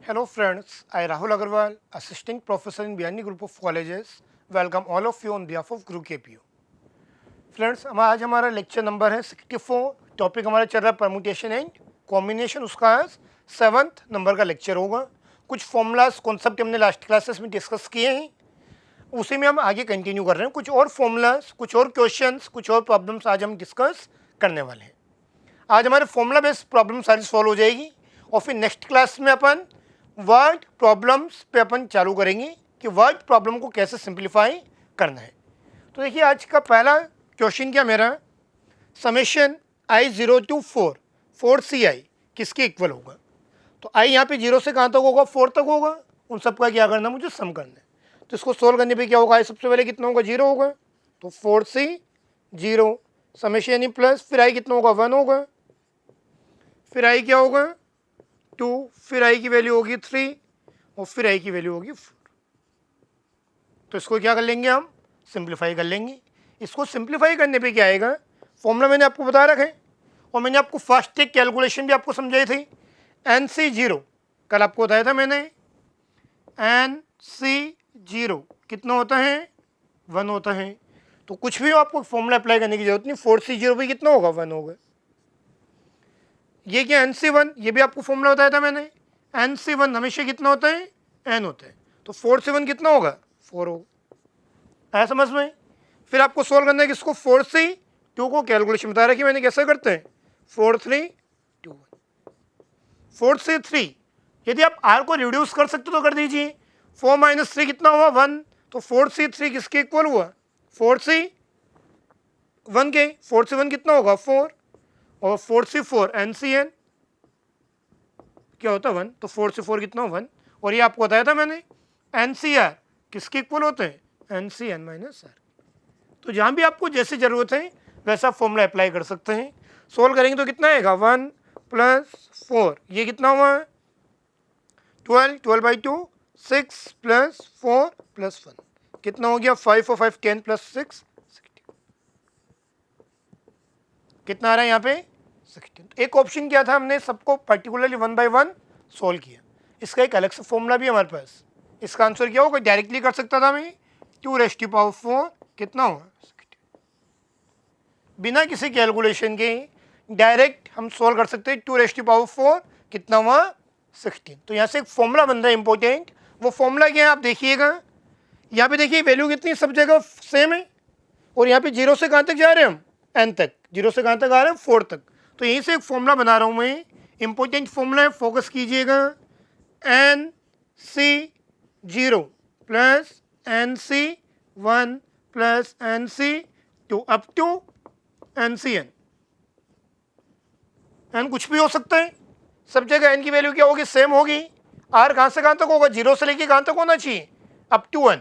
Hello friends, I Rahul Agarwal, Assistant Professor in Biyani Group of Colleges, welcome all of you on behalf of Guru KPU. Friends आज हमारा lecture number है 64, topic हमारा चल रहा है permutation and combination, उसका आज 7th number का लेक्चर होगा। कुछ फॉर्मूलाज कॉन्सेप्ट हमने लास्ट क्लासेस में डिस्कस किए हैं, उसी में हम आगे कंटिन्यू कर रहे हैं। कुछ और फॉर्मूलाज, कुछ और क्वेश्चंस, कुछ और प्रॉब्लम्स आज हम डिस्कस करने वाले हैं। आज हमारे फॉर्मूला बेस्ड प्रॉब्लम सारी सॉल्व हो जाएगी और फिर नेक्स्ट क्लास में अपन वर्ड प्रॉब्लम्स पे अपन चालू करेंगे कि वर्ड प्रॉब्लम को कैसे सिंप्लीफाई करना है। तो देखिए आज का पहला क्वेश्चन क्या मेरा, समेशन i0 to 4 ci किसके इक्वल होगा। तो i यहाँ पे 0 से कहाँ तक होगा, 4 तक होगा। उन सब का क्या करना, मुझे सम करना है। तो इसको सोल्व करने पे क्या होगा, i सबसे पहले कितना होगा, 0 होगा। तो 4c 0 समेशन यानी प्लस, फिर i कितना होगा, 1 होगा। फिर i क्या होगा, 2, फिर i की वैल्यू होगी 3 और फिर i की वैल्यू होगी 4। तो इसको क्या कर लेंगे, हम सिंप्लीफाई कर लेंगे। इसको सिंप्लीफाई करने पे क्या आएगा, फॉर्मूला मैंने आपको बता रखा है और मैंने आपको फर्स्ट टेक कैलकुलेशन भी आपको समझाई थी। NC0 कल आपको बताया था मैंने, NC0 कितना होता है, 1 होता है। तो कुछ भी आपको फॉर्मूला अप्लाई करने की जरूरत नहीं, 4C0 भी कितना होगा, 1 होगा। ये क्या NC1, ये भी आपको फॉर्मूला बताया था मैंने, NC1 हमेशा कितना होता है, n होता है। तो 4C1 कितना होगा, 4 होगा। आया समझ में। फिर आपको सोल्व करना है किसको, 4C2 को। कैलकुलेशन बता रखी मैंने कैसे करते हैं, 4 3 2 1। 4C3 यदि आप r को रिड्यूस कर सकते तो कर दीजिए। 4 - 3 कितना हुआ, 1। तो 4C3 किसके इक्वल हुआ, 4C1 के। 4C1 कितना होगा, 4 और 4C4 NCN क्या होता है, 1। तो 4C4 कितना 1। और ये आपको बताया था मैंने, NCR किसके इक्वल होते हैं, NCN - R। तो जहाँ भी आपको जैसी ज़रूरत है वैसा फॉर्मूला अप्लाई कर सकते हैं। सोल्व करेंगे तो कितना आएगा, 1 + 4, ये कितना हुआ, 12, 12/2, 6 + 4 + 1 कितना हो गया, 5 और 5 10 + 6 16। कितना आ रहा है यहाँ पे, 16। एक ऑप्शन क्या था, हमने सबको पर्टिकुलरली 1 by 1 सोल्व किया। इसका एक अलग से फॉर्मूला भी हमारे पास। इसका आंसर क्या होगा, डायरेक्टली कर सकता था मैं, 2⁴ कितना हुआ, 16। बिना किसी कैलकुलेशन के डायरेक्ट हम सोल्व कर सकते हैं। 2⁴ कितना हुआ, 16। तो यहाँ से एक फॉर्मूला बन रहा है इंपॉर्टेंट। वो फॉर्मूला क्या है, आप देखिएगा। यहाँ पे देखिए वैल्यू कितनी सब जगह सेम है और यहाँ पे 0 से कहाँ तक जा रहे हैं हम, n तक। 0 से कहाँ तक आ रहे हैं, 4 तक। तो यहीं से एक फॉर्मूला बना रहा हूँ मैं, इंपॉर्टेंट फॉर्मूला है, फोकस कीजिएगा। NC0 + NC1 + NC2 up to NCN। n कुछ भी हो सकता है, सब जगह n की वैल्यू क्या होगी, सेम होगी। r कहाँ से कहाँ तक होगा, 0 से लेके कहाँ तक होना चाहिए, अप टू n।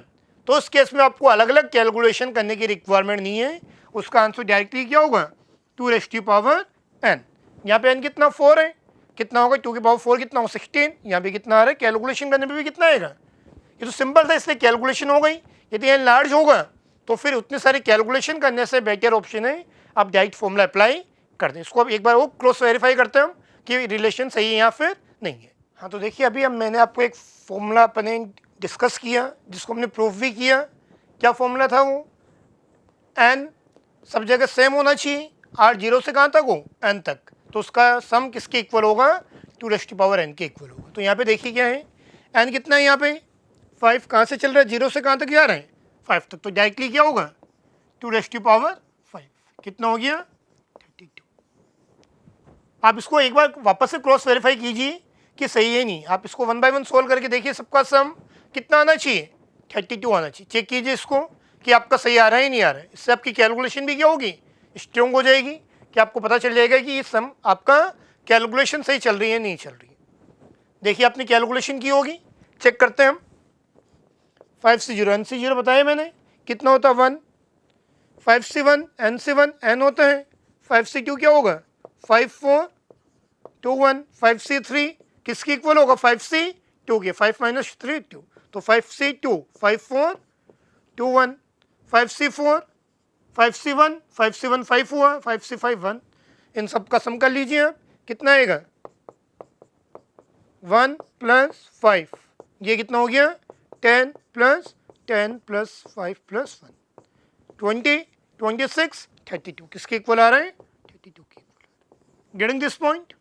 तो इस केस में आपको अलग अलग कैलकुलेशन करने की रिक्वायरमेंट नहीं है, उसका आंसर डायरेक्टली क्या होगा, 2⁴n। यहाँ पे n कितना, 4 है, कितना होगा 2⁴ कितना होगा, 16। यहाँ पे कितना आ रहा है, कैलकुलेशन करने पे भी कितना आएगा। ये तो सिंपल था इसलिए कैलकुलेशन हो गई। यदि n लार्ज होगा तो फिर उतने सारे कैलकुलेशन करने से बेटर ऑप्शन है आप डायरेक्ट फॉर्मूला अप्लाई कर दें। इसको अब एक बार वो क्रॉस वेरीफाई करते हैं हम कि रिलेशन सही है या फिर नहीं है। हाँ तो देखिए अभी मैंने आपको एक फॉर्मूला अपने डिस्कस किया जिसको हमने प्रूफ भी किया। क्या फॉर्मूला था वो, n सब जगह सेम होना चाहिए, r 0 से कहाँ तक हो, n तक। तो उसका सम किसके इक्वल होगा, 2⁴n के इक्वल होगा। तो यहाँ पे देखिए क्या है, n कितना है यहाँ पे, 5 कहाँ से चल रहा है, 0 से कहाँ तक जा रहे हैं, 5 तक। तो डायरेक्टली क्या होगा, 2⁵5 कितना हो गया, 32। आप इसको एक बार वापस से क्रॉस वेरीफाई कीजिए कि सही है नहीं। आप इसको 1 by 1 सोल्व करके देखिए, सबका सम कितना आना चाहिए, 32 आना चाहिए। चेक कीजिए इसको कि आपका सही आ रहा है नहीं आ रहा है। इससे आपकी कैलकुलेशन भी क्या होगी, स्ट्रॉन्ग हो जाएगी कि आपको पता चल जाएगा कि ये सम आपका कैलकुलेशन सही चल रही है नहीं चल रही है। देखिए आपने कैलकुलेशन की होगी, चेक करते हैं हम। 5C0 NC0 बताया मैंने कितना होता है, 1। 5C1 NC1 n होता है। 5C2 क्या होगा, 5 4 2 1। 5C3 किसके इक्वल होगा, 5C2 के। 5 - 3 2। तो 5C2 5 4 2 1। 5C4 5C1 5 हुआ, 5C5 1। इन सब का सम कर लीजिए आप, कितना आएगा, 1 प्लस 5, ये कितना हो गया 10 प्लस 10 प्लस 5 प्लस 1, 20, 26, 32, किसके इक्वल आ रहा है 32 के इक्वल। Getting this point?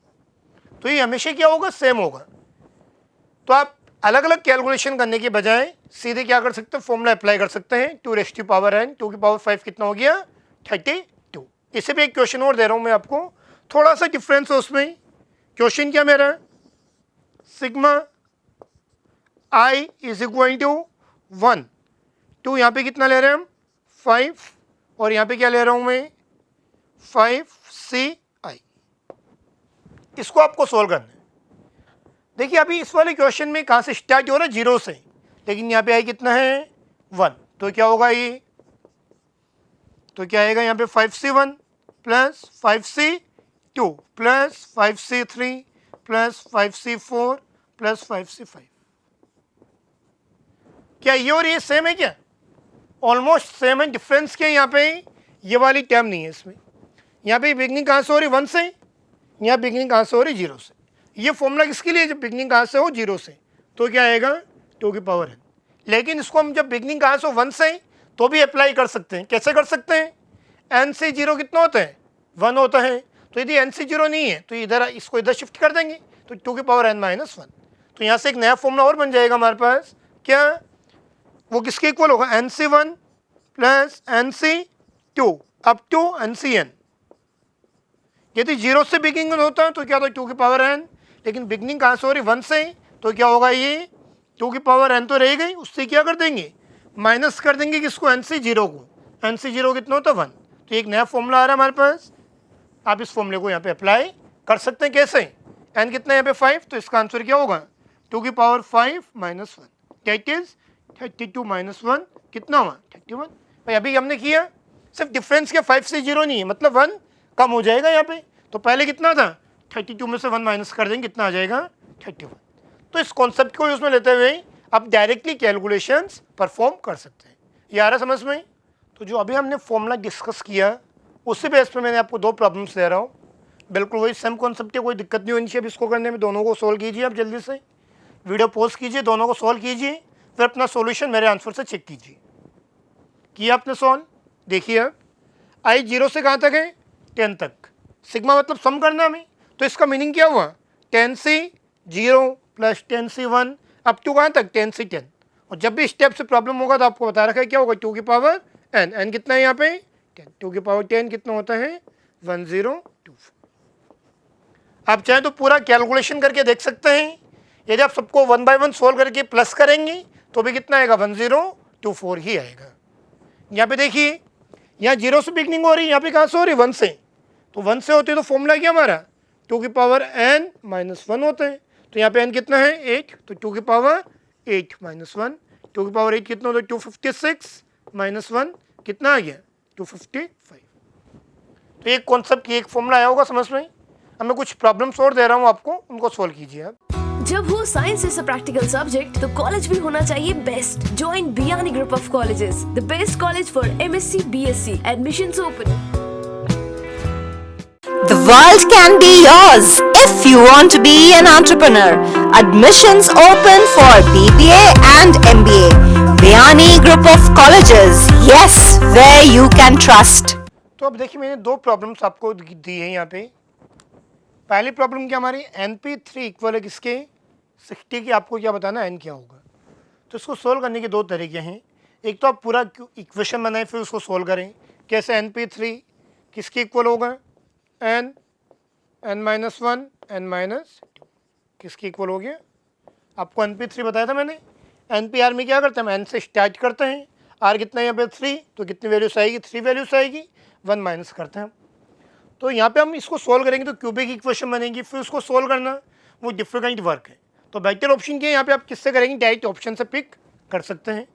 तो ये हमेशा क्या होगा, सेम होगा। तो आप अलग अलग कैलकुलेशन करने के बजाय सीधे क्या कर सकते हैं, फॉर्मूला अप्लाई कर सकते हैं। 2 रेज़ टू पावर n, 2 की पावर 5 कितना हो गया 32। इसे भी एक क्वेश्चन और दे रहा हूं मैं आपको, थोड़ा सा डिफरेंस है उसमें। क्वेश्चन क्या मेरा, sigma i is equal to 1 to, यहाँ पे कितना ले रहे हैं हम 5, और यहाँ पे क्या ले रहा हूं मैं 5ci। इसको आपको सोल्व करना है। देखिए अभी इस वाले क्वेश्चन में कहाँ से स्टार्ट हो रहा है, 0 से, लेकिन यहाँ पे आई कितना है 1, तो क्या होगा ये, तो क्या आएगा यहाँ पे 5c1 plus 5c2 plus 5c3 plus 5c4 plus 5c5। क्या ये और ये सेम है क्या, ऑलमोस्ट सेम है। डिफरेंस क्या है यहाँ पे, ये वाली टर्म नहीं है इसमें। यहाँ पे बिगनिंग कहाँ से हो रही 1 से, यहाँ बिगनिंग कहाँ से हो रही 0 से। ये फॉर्मूला किसके लिए, जब बिगनिंग कहाँ से हो 0 से, तो क्या आएगा 2 की पावर n। लेकिन इसको हम जब बिगनिंग कहाँ से हो 1 से, तो भी अप्लाई कर सकते हैं। कैसे कर सकते हैं, n से 0 कितना होता है 1 होता है, तो यदि n से 0 नहीं है तो इधर इसको इधर शिफ्ट कर देंगे, तो 2 की पावर n माइनस 1। तो यहाँ से एक नया फॉर्मूला और बन जाएगा हमारे पास, क्या वो किसके इक्वल होगा, nc1 plus nc2 up to ncn। यदि 0 से बिगिनिंग होता है तो क्या होता है 2 की पावर n, लेकिन बिगनिंग कहाँ से हो रही 1 से, तो क्या होगा ये 2 की पावर n तो रह गई, उससे क्या कर देंगे माइनस कर देंगे किसको, nc0 को। nc0 कितना होता है 1, तो एक नया फॉर्मूला आ रहा है हमारे पास। आप इस फॉर्मूले को यहाँ पे अप्लाई कर सकते हैं। कैसे, n कितना है यहाँ पे 5, तो इसका आंसर क्या होगा 2 की power 5 minus 1, that is 32 minus 1 कितना हुआ 31। भाई अभी हमने किया, सिर्फ डिफरेंस क्या 5 से 0 नहीं है, मतलब 1 कम हो जाएगा यहाँ पे। तो पहले कितना था 32 में से 1 माइनस कर देंगे, कितना आ जाएगा 31। तो इस कॉन्सेप्ट को यूज़ में लेते हुए आप डायरेक्टली कैलकुलेशंस परफॉर्म कर सकते हैं। ये आ रहा समझ में। तो जो अभी हमने फॉर्मूला डिस्कस किया उसी बेस पे मैंने आपको 2 प्रॉब्लम्स दे रहा हूँ, बिल्कुल वही सेम कॉन्सेप्ट है, कोई दिक्कत नहीं होनी चाहिए। अब इसको करने में दोनों को सोल्व कीजिए, आप जल्दी से वीडियो पॉज कीजिए, दोनों को सोल्व कीजिए, फिर अपना सॉल्यूशन मेरे आंसर से चेक कीजिए। किया आपने सॉल्व, देखिए अब i 0 से कहाँ तक है 10 तक, सिग्मा मतलब सम करना हमें, तो इसका मीनिंग क्या हुआ 10c0 plus 10c1 up to कहाँ तक 10c10। और जब भी स्टेप से प्रॉब्लम होगा तो आपको बता रखा है क्या होगा 2 की पावर n, n कितना है यहाँ पे 10, 2 की पावर 10 कितना होता है 1024। आप चाहें तो पूरा कैलकुलेशन करके देख सकते हैं। यदि आप सबको 1 बाय 1 सोल्व करके प्लस करेंगे तो भी कितना आएगा 1024 ही आएगा। यहाँ पे देखिए, यहाँ 0 से बिगनिंग हो रही है, यहाँ पे कहाँ से हो रही है 1 से, तो 1 से होती है तो फॉर्मूला क्या हमारा 2 की पावर n माइनस 1 होता है। तो यहाँ पे n कितना है 8, तो 2 की पावर 8 माइनस 1, 2 की पावर 8 कितना होता है 256 माइनस 1 कितना आ गया 255। तो एक कॉन्सेप्ट एक फॉर्मूला आया होगा समझ में। अब मैं कुछ प्रॉब्लम्स और दे रहा हूँ आपको, उनको सोल्व कीजिए आप। जब हो science is a practical subject तो कॉलेज भी होना चाहिए best. Join Biyani group of colleges, the best college for MSc BSc। Admissions open. The world can be yours if you want to be an entrepreneur. Admissions open for BBA and MBA. Biyani Group of Colleges. Yes, where you can trust. तो अब देखिए मैंने 2 problems आपको दी है यहाँ पे। पहली problem क्या हमारी NP3 इक्वल है किसके 60 की, आपको क्या बताना n क्या होगा। तो इसको सोल्व करने के 2 तरीके हैं। एक तो आप पूरा इक्वेशन बनाएं फिर उसको सोल्व करें। कैसे, NP3 किसके इक्वल होगा n माइनस 1 n माइनस 2 किसके इक्वल हो गया। आपको NP3 बताया था मैंने। NPR में क्या करते हैं, हम n से स्टार्ट करते हैं, r कितना है यहाँ पे 3, तो कितनी वैल्यूस आएगी 3 वैल्यूस आएगी, 1 माइनस करते हैं। तो यहाँ पे हम इसको सोल्व करेंगे तो क्यूबिक इक्वेशन बनेगी, फिर उसको सोल्व करना वो डिफिकल्ट वर्क है। तो बेटर ऑप्शन क्या है, यहाँ पे आप किससे करेंगे, डायरेक्ट ऑप्शन से पिक कर सकते हैं।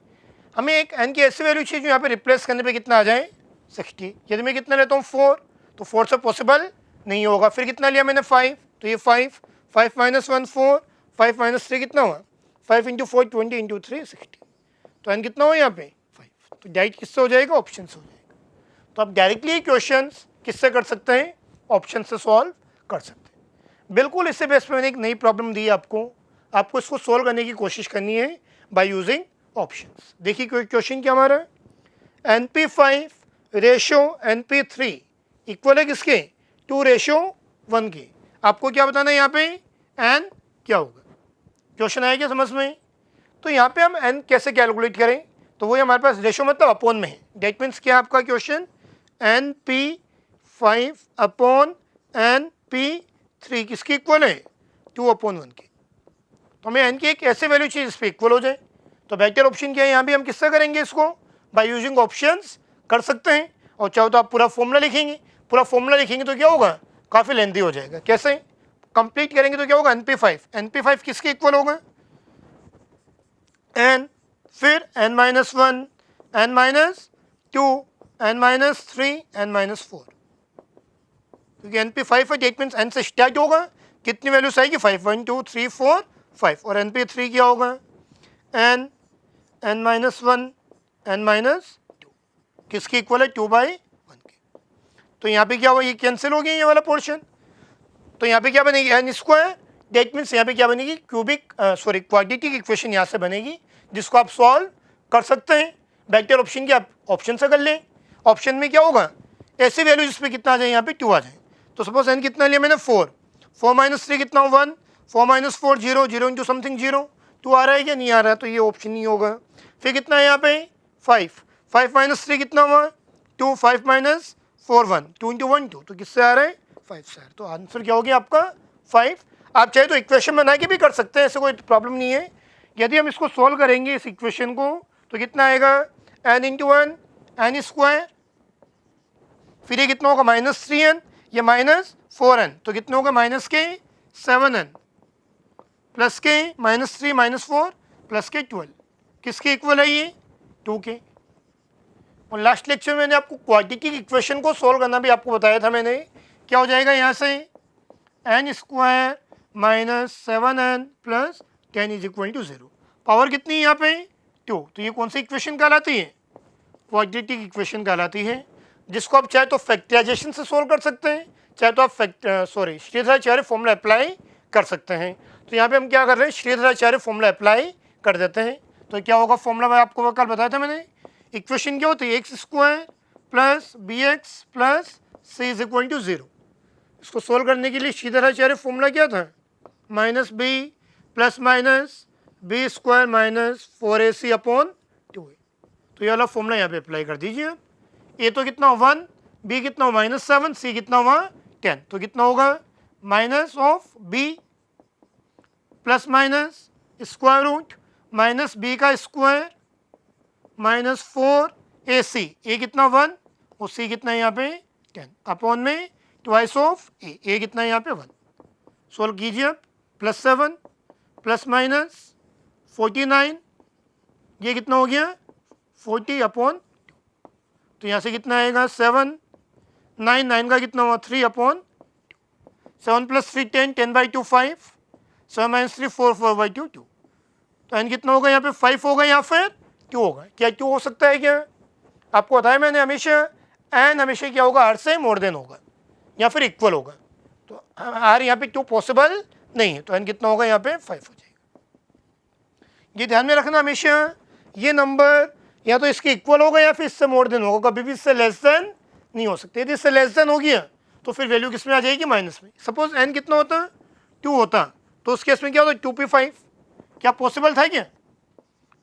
हमें एक n की ऐसी वैल्यू चाहिए जो यहाँ पे रिप्लेस करने पे कितना आ जाए 60। यदि मैं कितना लेता हूँ 4, तो 4 से पॉसिबल नहीं होगा। फिर कितना लिया मैंने 5, तो ये 5 माइनस 1 4, 5 माइनस 3 कितना हुआ 5 इंटू 4 20 इंटू 3 60। तो n कितना हुआ यहाँ पे 5, तो डायरेक्ट किससे हो जाएगा ऑप्शन से हो जाएगा। तो आप डायरेक्टली क्वेश्चन किससे कर सकते हैं, ऑप्शन से सॉल्व कर सकते हैं। बिल्कुल इससे बेस पे मैंने एक नई प्रॉब्लम दी है आपको, आपको इसको सोल्व करने की कोशिश करनी है बाय यूजिंग ऑप्शंस। देखिए क्वेश्चन क्या हमारा, NP5 रेशो NP3 इक्वल है किसके, 2:1 के। आपको क्या बताना है यहाँ पे, n क्या होगा। क्वेश्चन आया क्या समझ में। तो यहाँ पे हम n कैसे कैलकुलेट करें, तो वही हमारे पास रेशो मतलब अपॉन में है। डेट मीन्स क्या आपका क्वेश्चन, NP5 अपॉन NP3 किसकी इक्वल है, 2/1 के। तो हमें n की एक ऐसे वैल्यू चाहिए जिस पे इक्वल हो जाए। तो बेटर ऑप्शन क्या है, यहाँ भी हम किससे करेंगे इसको, बाय यूजिंग ऑप्शंस कर सकते हैं। और चाहो तो आप पूरा फॉर्मूला लिखेंगे, पूरा फॉर्मूला लिखेंगे तो क्या होगा, काफ़ी लेंथी हो जाएगा। कैसे कंप्लीट करेंगे तो क्या होगा, NP5 किसके इक्वल होगा, n, फिर n-1, n-2, n-3, n-4। क्योंकि NP5 है, डेट मीन्स n से स्टार्ट होगा, कितनी वैल्यूज आएगी 5, 1 2 3 4 5। और NP3 क्या होगा, n, n-1, n-2 किसकी इक्वल है, 2/1 के। तो यहाँ पे क्या हुआ, ये कैंसिल हो गया ये वाला पोर्शन। तो यहाँ पे क्या बनेगी, n स्क्वायर, डेट मीन्स यहाँ पे क्या बनेगी, क्वाड्रेटिक इक्वेशन यहाँ से बनेगी, जिसको आप सॉल्व कर सकते हैं। बेटर ऑप्शन की आप ऑप्शन से कर लें। ऑप्शन में क्या होगा, ऐसी वैल्यू जिसपे कितना आ जाए, यहाँ पे 2 आ जाए। तो सपोज n कितना लिया मैंने, 4 3 कितना 1, 4 4 0 0 इंटू समथिंग 0, 2 आ रहा है क्या, नहीं आ रहा है, तो ये ऑप्शन नहीं होगा। फिर कितना है यहाँ पे 5 3 कितना हुआ 2, 5 4 1, 2 इंटू 1 2, तो किससे आ रहा है 5 से। तो आंसर क्या हो गया आपका 5। आप चाहे तो इक्वेशन बना के भी कर सकते हैं, ऐसे कोई प्रॉब्लम नहीं है। यदि हम इसको सॉल्व करेंगे इस इक्वेशन को, तो कितना आएगा, n इंटू 1 n स्क्वायर, फिर ये कितना होगा -3n, ये -4n, तो कितना होगा -के 7n प्लस के -3 -4 प्लस के 12, किसके इक्वल है ये, 2 के। और लास्ट लेक्चर में मैंने आपको क्वाड्रेटिक इक्वेशन को सॉल्व करना भी आपको बताया था मैंने। क्या हो जाएगा यहाँ से, n square -7n plus 10 is equal to 0। Power कितनी है यहाँ पे 2, तो ये कौन सी इक्वेशन कहलाती है, क्वाड्रेटिक इक्वेशन कहलाती है, जिसको आप चाहे तो फैक्टराइजेशन से सोल्व कर सकते हैं, चाहे तो आप श्रीधराचार्य फॉर्मूला अप्लाई कर सकते हैं। तो यहाँ पे हम क्या कर रहे हैं, श्रीधराचार्य फॉर्मूला अप्लाई कर देते हैं। तो क्या होगा फॉर्मूला, मैं आपको कल बताया था मैंने, इक्वेशन क्या होती है, x square plus bx plus c is equal to 0। इसको सोल्व करने के लिए श्रीधराचार्य फॉर्मूला क्या था, -b plus b square -4ac upon 2a। तो ये वाला फॉर्मूला यहाँ पे अप्लाई कर दीजिए आप। ए तो कितना 1, बी कितना -7, सी कितना हुआ 10, तो कितना होगा minus of b plus minus square root -b का स्क्वायर -4ac, ए कितना 1 और सी कितना है यहाँ पे 10 अपॉन में ट्वाइस ऑफ ए कितना है यहाँ पे 1। सोल्व कीजिए आप, +7 प्लस माइनस 49, ये कितना हो गया 40 अपॉन 2, तो यहाँ से कितना आएगा 7 9 9 का कितना हुआ 3 अपॉन 2, 7 प्लस 3 10 10/2 5, 7 माइनस 3 4 4/2 2, तो एन कितना होगा यहाँ पे 5 होगा या फिर 2 होगा। क्या 2 हो सकता है क्या, आपको बताया मैंने हमेशा एन हमेशा क्या होगा आर से मोर देन होगा या फिर इक्वल होगा, तो आर यहाँ पे 2 पॉसिबल नहीं है, तो एन कितना होगा यहाँ पे 5 हो जाएगा। ये ध्यान में रखना हमेशा, ये नंबर या तो इसके इक्वल होगा या फिर इससे मोर देन होगा, कभी भी इससे लेस देन नहीं हो सकते। यदि इससे लेस देन हो गया तो फिर वैल्यू किस में आ जाएगी माइनस में। सपोज एन कितना होता 2 होता, तो उस केस में क्या होता 2p5, क्या पॉसिबल था क्या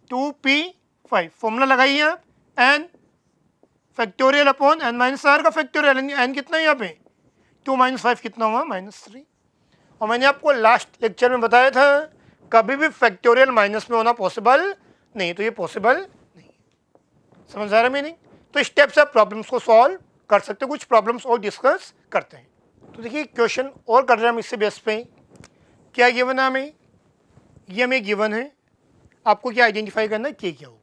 2p5। फॉर्मूला लगाइए आप, n factorial upon n minus r का फैक्टोरियल, एन कितना है यहाँ पे 2 - 5 कितना हुआ -3। और मैंने आपको लास्ट लेक्चर में बताया था कभी भी फैक्टोरियल माइनस में होना पॉसिबल नहीं, तो ये पॉसिबल नहीं है। समझ आ रहा है मीनिंग। तो स्टेप से आप प्रॉब्लम्स को सॉल्व कर सकते हो, कुछ प्रॉब्लम्स और डिस्कस करते हैं। तो देखिए क्वेश्चन और कर रहे हैं हम इससे बेस पे, क्या गिवन है हमें, ये हमें गिवन है, आपको क्या आइडेंटिफाई करना है क्या होगा।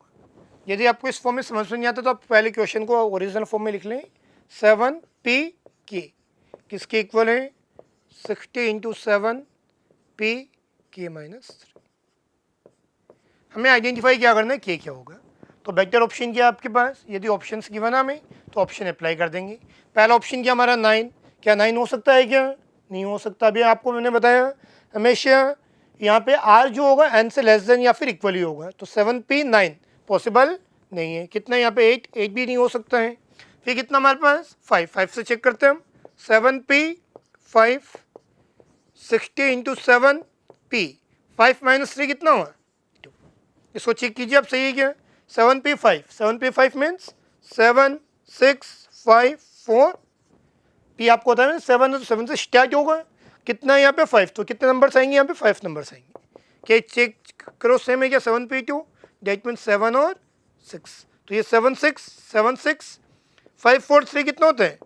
यदि आपको इस फॉर्म में समझ में नहीं आता तो आप पहले क्वेश्चन को ओरिजिनल फॉर्म में लिख लें, 7p किसके इक्वल है 60 × 7p -3। हमें आइडेंटिफाई क्या करना है क्या होगा। तो बेटर ऑप्शन क्या है आपके पास, यदि ऑप्शन गिवन है हमें तो ऑप्शन अप्लाई कर देंगे। पहला ऑप्शन क्या हमारा 9, क्या 9 हो सकता है क्या, नहीं हो सकता। अभी आपको मैंने बताया हमेशा यहाँ पे r जो होगा n से लेस देन या फिर इक्वल ही होगा, तो 7p 9 पॉसिबल नहीं है। कितना यहाँ पे 8 भी नहीं हो सकता है। फिर कितना हमारे पास 5 से चेक करते हैं हम, 7p 5 60 इंटू 7p 5 माइनस 3 कितना हुआ 2। इसको चेक कीजिए आप, सही है क्या। 7p 5 मीन्स 7 6 5 4 p आपको होता है ना 7 है, तो 7 से स्टार्ट होगा। कितना है यहाँ पे 5, तो कितने नंबर्स आएंगे यहाँ पे 5 नंबर्स आएंगे। क्या चेक करो सेम है क्या 7p2, डेट मीन 7 और 6, तो ये 7 6 5 4 3 कितना होता है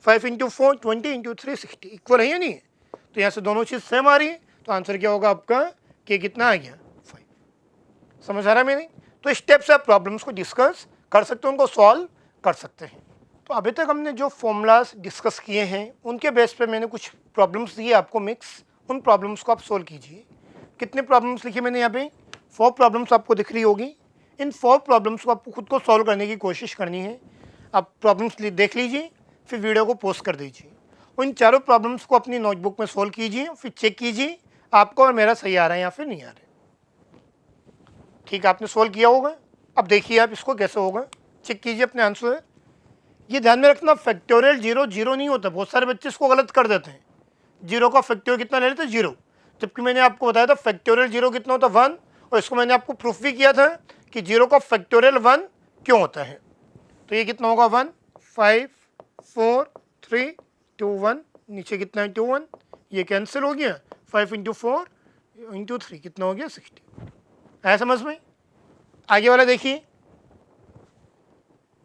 5 इंटू 4 20 इंटू 3 60 इक्वल है या नहीं है। तो यहाँ से दोनों चीज़ सेम आ रही है, तो आंसर क्या होगा आपका कि कितना आ गया 5। समझ आ रहा है मेरी। तो स्टेप से आप प्रॉब्लम्स को डिस्कस कर सकते हो, उनको सॉल्व कर सकते हैं। तो अभी तक हमने जो फॉर्मूलाज डिस्कस किए हैं उनके बेस पे मैंने कुछ प्रॉब्लम्स दिए आपको मिक्स, उन प्रॉब्लम्स को आप सोल्व कीजिए। कितने प्रॉब्लम्स लिखे मैंने यहाँ पे 4 प्रॉब्लम्स आपको दिख रही होगी। इन 4 प्रॉब्लम्स को आपको खुद को सॉल्व करने की कोशिश करनी है। आप प्रॉब्लम्स देख लीजिए, फिर वीडियो को पोस्ट कर दीजिए। उन चारों प्रॉब्लम्स को अपनी नोटबुक में सोल्व कीजिए, फिर चेक कीजिए आपको और मेरा सही आ रहा है या फिर नहीं आ रहा है। ठीक है, आपने सोल्व किया होगा। अब देखिए आप इसको कैसे होगा, चेक कीजिए अपने आंसर। ये ध्यान में रखना, फैक्टोरियल 0 0 नहीं होता। बहुत सारे बच्चे इसको गलत कर देते हैं। 0 का फैक्टोरियल कितना ले लेते हैं 0, जबकि मैंने आपको बताया था फैक्टोरियल 0 कितना होता है 1, और इसको मैंने आपको प्रूफ भी किया था कि 0 का फैक्टोरियल 1 क्यों होता है। तो ये कितना होगा 1 5 4 3 2 1, नीचे कितना है 2 1, ये कैंसिल हो गया। 5 इंटू 4 इंटू 3 कितना हो गया 60। आया समझ में। आगे वाला देखिए,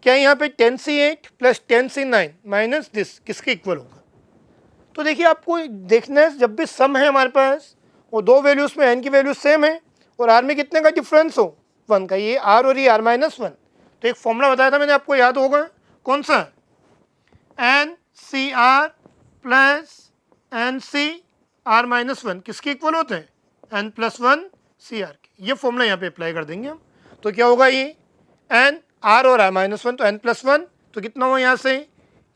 क्या यहाँ पे 10c8 plus 10c9 minus this किसके इक्वल होगा। तो देखिए आपको देखना है, जब भी सम है हमारे पास वो दो वैल्यूज में n की वैल्यू सेम है और r में कितने का डिफरेंस हो 1 का, ये r और ये r माइनस 1। तो एक फॉर्मूला बताया था मैंने आपको, याद होगा कौन सा, NCR प्लस NCR माइनस 1 किसके इक्वल होते हैं n प्लस 1 CR के। ये फॉर्मूला यहाँ पे अप्लाई कर देंगे हम। तो क्या होगा ये n r और r माइनस 1, तो n प्लस 1, तो कितना हुआ यहाँ से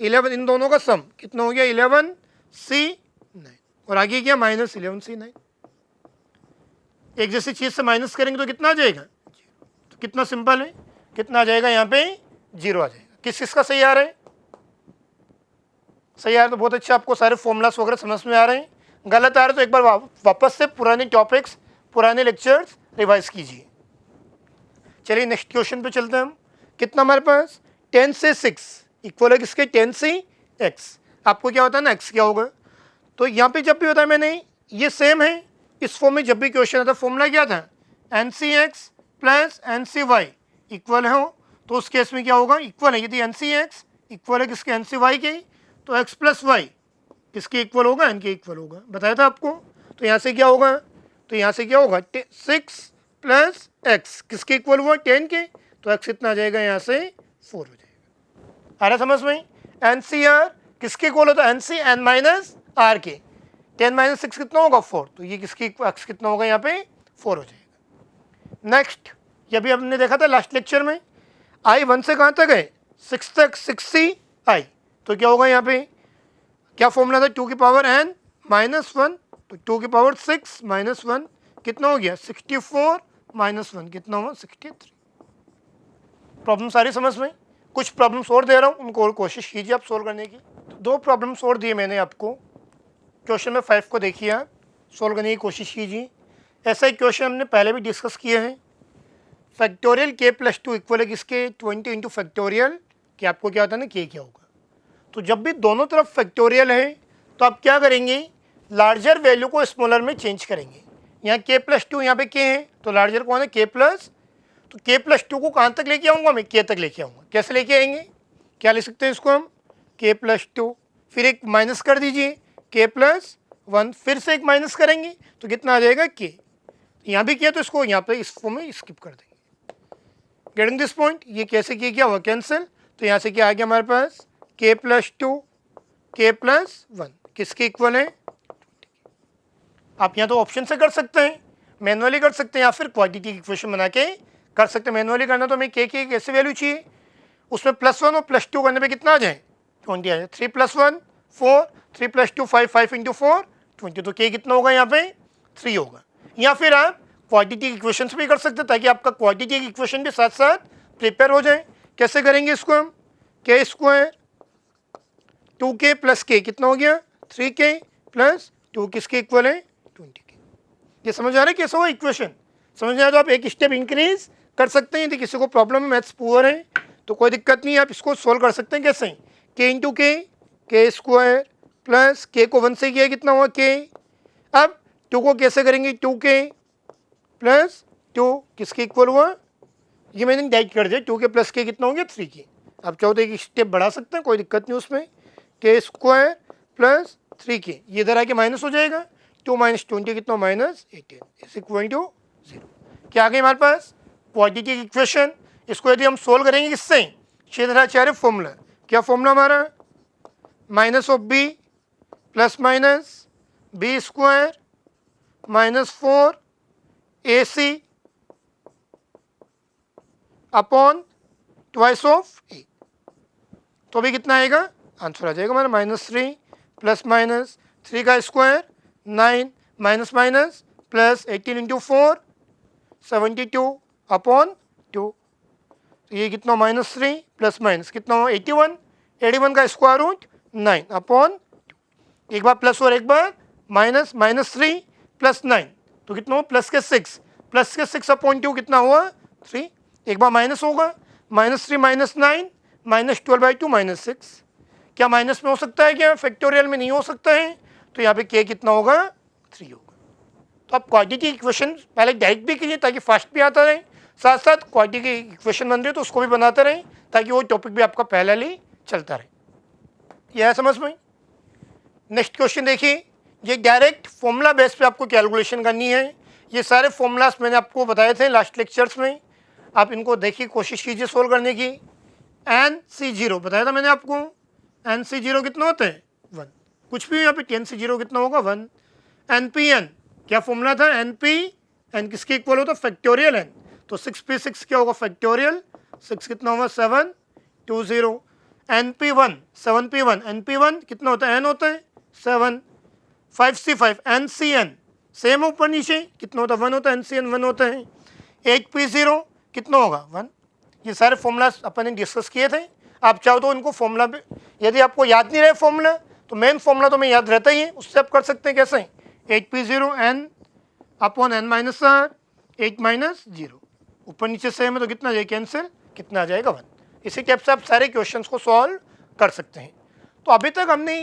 11, इन दोनों का सम कितना हो गया 11c9, और आगे क्या माइनस 11c9। एक जैसी चीज़ से माइनस करेंगे तो कितना आ जाएगा, तो कितना सिंपल है, कितना आ जाएगा यहाँ पे 0 आ जाएगा। किस का सही आ रहा है, सही आ रहा है तो बहुत अच्छा, आपको सारे फॉर्मूलास वगैरह समझ में आ रहे हैं। गलत आ रहे तो एक बार वापस से पुराने टॉपिक्स पुराने लेक्चर्स रिवाइज कीजिए। चलिए नेक्स्ट क्वेश्चन पे चलते हैं हम। कितना हमारे पास 10 से 6 इक्वल है किसके 10 से x। आपको क्या होता है ना x क्या होगा, तो यहाँ पे जब भी होता है मैंने ये सेम है, इस फॉर्म में जब भी क्वेश्चन आता है फॉर्मूला क्या था NCx प्लस NCy इक्वल हो, तो उस केस में क्या होगा इक्वल है। यदि NCx इक्वल है किसके NCy के, तो x प्लस वाई किसके इक्वल होगा n के इक्वल होगा, बताया था आपको। तो यहाँ से क्या होगा, तो यहाँ से क्या होगा 6 प्लस x किसके इक्वल हुआ 10 के, तो x कितना आ जाएगा यहाँ से 4 हो जाएगा। आ रहा समझ में। NCR किसके इक्वल होता है NC n माइनस r के, 10 माइनस 6 कितना होगा 4, तो ये किसकी x कितना होगा यहाँ पे 4 हो जाएगा। नेक्स्ट, ये भी हमने देखा था लास्ट लेक्चर में, i 1 से कहाँ तक है 6 तक 6c i, तो क्या होगा यहाँ पे क्या फॉर्मूला था 2 की पावर n माइनस 1, तो 2 की पावर 6 माइनस 1 कितना हो गया 64 माइनस 1 कितना हुआ 63। प्रॉब्लम सारी समझ में। कुछ प्रॉब्लम्स और दे रहा हूँ, उनको और कोशिश कीजिए आप सोल्व करने की। तो 2 प्रॉब्लम्स और दिए मैंने आपको। क्वेश्चन में 5 को देखिए आप, सोल्व करने की कोशिश कीजिए। ऐसा एक क्वेश्चन हमने पहले भी डिस्कस किए हैं। फैक्टोरियल k प्लस 2 इक्वल है किसके 20 इंटू फैक्टोरियल कि आपको क्या होता है ना k क्या होगा। तो जब भी दोनों तरफ फैक्टोरियल है तो आप क्या करेंगे, लार्जर वैल्यू को स्मॉलर में चेंज करेंगे। यहाँ k प्लस 2 यहाँ पे k है, तो लार्जर कौन है k प्लस, तो k प्लस 2 को कहाँ तक लेके आऊँगा मैं k तक लेके आऊँगा। कैसे लेके आएंगे, क्या ले सकते हैं इसको हम k प्लस 2, फिर एक माइनस कर दीजिए k प्लस 1, फिर से एक माइनस करेंगे तो कितना आ जाएगा k। यहाँ भी किया तो इसको यहाँ पे इस फॉर्म में स्किप कर देंगे। गेटिंग दिस पॉइंट, ये कैसे किया क्या हुआ कैंसिल, तो यहाँ से क्या आ गया हमारे पास k प्लस 2 k प्लस 1 किसके इक्वल है। आप यहाँ तो ऑप्शन से कर सकते हैं, मैनुअली कर सकते हैं, या फिर क्वांटिटी की इक्वेशन बना के कर सकते हैं। मैनुअली करना तो हमें k की कैसे वैल्यू चाहिए, उसमें +1 और +2 करने पे कितना आ जाए 20 आ जाए। 3 + 1 4, 3 + 2 5, 5 इंटू 4 20, तो k कितना होगा यहाँ पे 3 होगा। या फिर आप क्वाड्रेटिक इक्वेशंस भी कर सकते हैं ताकि आपका क्वाड्रेटिक इक्वेशन भी साथ साथ प्रिपेयर हो जाए। कैसे करेंगे इसको हम, के स्क्वायर 2k प्लस के कितना हो गया 3k प्लस 2 किसके इक्वल है 20k। ये समझ आ रहा है कैसे हुआ इक्वेशन? समझ में आया तो आप एक स्टेप इंक्रीज कर सकते हैं। यदि किसी को प्रॉब्लम है, मैथ्स पुअर है, तो कोई दिक्कत नहीं है, आप इसको सोल्व कर सकते हैं। कैसे? के इंटू के स्क्वायर प्लस के को 1 से किया कितना हुआ के। अब 2 को कैसे करेंगे 2k प्लस 2 किसके इक्वल हुआ, ये मैंने डाइट कर दिया, 2k प्लस के कितना हो गया 3k। आप चाहो तो एक स्टेप बढ़ा सकते हैं, कोई दिक्कत नहीं उसमें। के स्क्वायर प्लस 3k ये इधर आके माइनस हो जाएगा, 2 माइनस 20 कितना -18 इज इक्वल टू 0। क्या आ गया हमारे पास क्वाड्रेटिक इक्वेशन। इसको यदि हम सोल्व करेंगे किससे, क्षेत्राचार्य फॉर्मूला। क्या फॉर्मूला हमारा, minus of B plus minus B square -4 AC upon twice of A. तो अभी कितना आएगा, आंसर आ जाएगा हमारा -3 प्लस माइनस 3 का square 9 minus minus plus 18 into 4 72 upon 2। तो ये कितना -3 प्लस माइनस कितना हो 81, 81 का स्क्वायर रूट 9 अपॉन 2। एक बार प्लस और एक बार माइनस, -3 प्लस 9 तो कितना हो प्लस के 6, प्लस के 6 अपॉन 2 कितना हुआ 3। एक बार माइनस होगा, -3 माइनस 9 -12/2 -6। क्या माइनस में हो सकता है, क्या फैक्टोरियल में नहीं हो सकता है? तो यहाँ पे के कितना होगा 3 होगा। तो आप क्वाड्रेटिक इक्वेशन पहले डायरेक्ट भी कीजिए ताकि फास्ट भी आता रहे, साथ साथ क्वाड्रेटिक इक्वेशन बन रही है तो उसको भी बनाते रहें ताकि वो टॉपिक भी आपका पहले ही चलता रहे। यह है समझ में। नेक्स्ट क्वेश्चन देखिए, ये डायरेक्ट फॉर्मूला बेस पे आपको कैलकुलेशन करनी है। ये सारे फॉर्मूलाज मैंने आपको बताए थे लास्ट लेक्चर्स में, आप इनको देखिए, कोशिश कीजिए सोल्व करने की। NC0 बताया था मैंने आपको, NC0 कितना होता है 1, कुछ भी यहाँ पे 10C0 कितना होगा 1। NPN क्या फॉर्मूला था, NP किसके इक्वल होता है फैक्टोरियल n, तो 6p6 क्या होगा फैक्टोरियल 6 कितना होगा 720। NP1 7p1 NP1 कितना होता है n होता है 7। 5C5 NCN सेम ऊपर नीचे कितना होता है 1 होता है, NCN 1 होता है। 8p0 कितना होगा 1। ये सारे फॉर्मूलाज अपन ने डिस्कस किए थे। आप चाहो तो उनको फॉर्मूला पे, यदि आपको याद नहीं रहे फॉर्मूला तो मेन फॉर्मूला तो मैं याद रहता ही है, उससे आप कर सकते हैं। कैसे 8p0 n upon n minus r 8 minus 0 ऊपर नीचे सेम है तो कितना जाएगा कैंसिल, कितना आ जाएगा 1। इसी टाइप से आप सारे क्वेश्चंस को सॉल्व कर सकते हैं। तो अभी तक हमने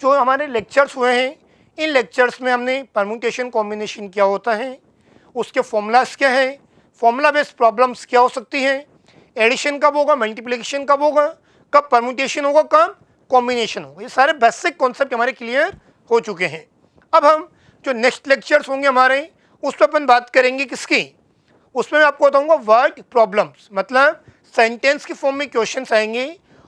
जो हमारे लेक्चर्स हुए हैं, इन लेक्चर्स में हमने परम्यूटेशन कॉम्बिनेशन क्या होता है, उसके फॉर्मूलाज क्या है, फॉर्मूला बेस्ड प्रॉब्लम्स क्या हो सकती हैं, एडिशन कब होगा, मल्टीप्लिकेशन कब होगा, कब परम्यूटेशन होगा, कब कॉम्बिनेशन होगा, ये सारे बेसिक कॉन्सेप्ट हमारे क्लियर हो चुके हैं। अब हम जो नेक्स्ट लेक्चर्स होंगे हमारे, उस पर अपन बात करेंगे किसकी, उसमें मैं आपको बताऊंगा वर्ड प्रॉब्लम्स, मतलब सेंटेंस की फॉर्म में क्वेश्चंस आएंगे,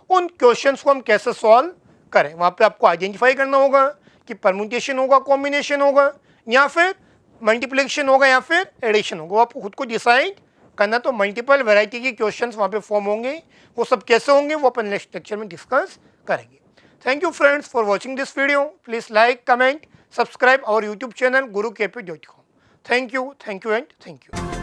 उन क्वेश्चंस को हम कैसे सॉल्व करें। वहाँ पे आपको आइडेंटिफाई करना होगा कि परम्यूटेशन होगा, कॉम्बिनेशन होगा, या फिर मल्टीप्लिकेशन होगा, या फिर एडिशन होगा। वो आपको खुद को डिसाइड करना। तो मल्टीपल वैरायटी के क्वेश्चंस वहाँ पे फॉर्म होंगे, वो सब कैसे होंगे वो अपन नेक्स्ट लेक्चर में डिस्कस करेंगे। Thank you friends for watching this video. Please like, comment, subscribe our YouTube channel gurukp.com। Thank you and thank you.